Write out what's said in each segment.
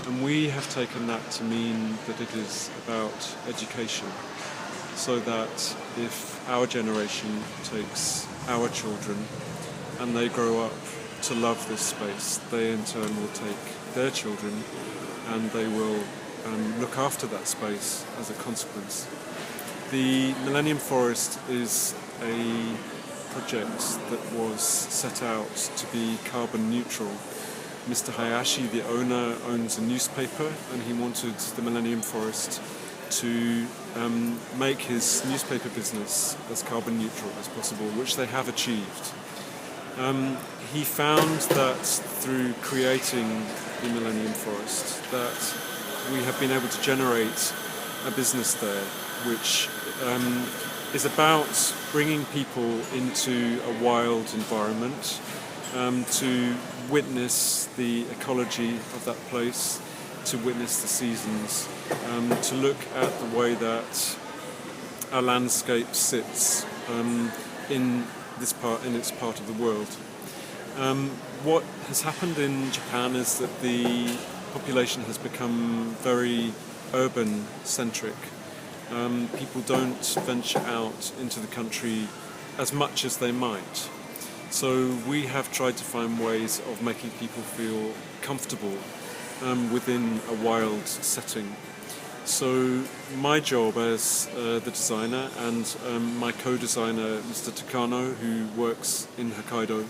And we have taken that to mean that it is about education, so that if our generation takes our children and they grow up to love this space, they in turn will take their children and they will look after that space as a consequence. The Millenium Forest is a project that was set out to be carbon neutral. Mr. Hayashi, the owner, owns a newspaper, and he wanted the Millenium Forest to make his newspaper business as carbon neutral as possible, which they have achieved. He found that through creating the Millenium Forest that we have been able to generate a business there which is about bringing people into a wild environment, to witness the ecology of that place, to witness the seasons, to look at the way that our landscape sits in its part of the world. What has happened in Japan is that the population has become very urban-centric. People don't venture out into the country as much as they might. So we have tried to find ways of making people feel comfortable within a wild setting. So my job as the designer and my co-designer, Mr. Takano, who works in Hokkaido,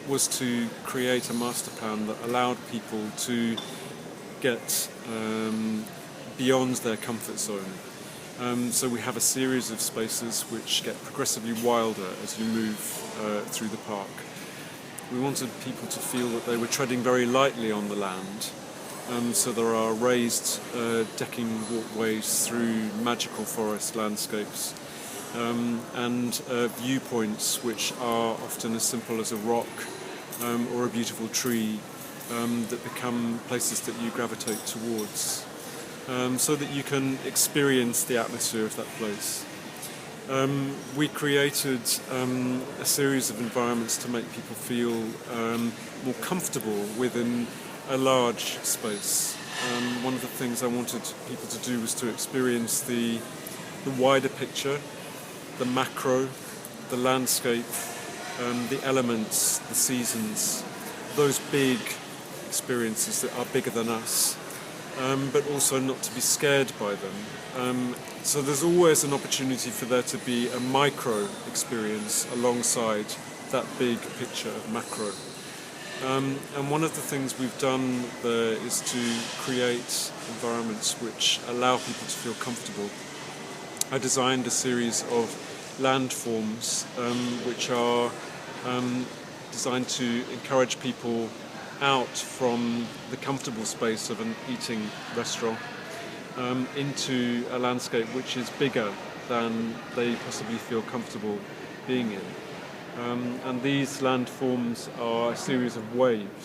was to create a master plan that allowed people to get beyond their comfort zone. So we have a series of spaces which get progressively wilder as you move through the park. We wanted people to feel that they were treading very lightly on the land. So there are raised decking walkways through magical forest landscapes, and viewpoints which are often as simple as a rock or a beautiful tree that become places that you gravitate towards, so that you can experience the atmosphere of that place. We created a series of environments to make people feel more comfortable within a large space. One of the things I wanted people to do was to experience the wider picture, the macro, the landscape, the elements, the seasons, those big experiences that are bigger than us, but also not to be scared by them. So there's always an opportunity for there to be a micro experience alongside that big picture, macro. And one of the things we've done there is to create environments which allow people to feel comfortable. I designed a series of landforms which are designed to encourage people out from the comfortable space of an eating restaurant into a landscape which is bigger than they possibly feel comfortable being in. And these landforms are a series of waves.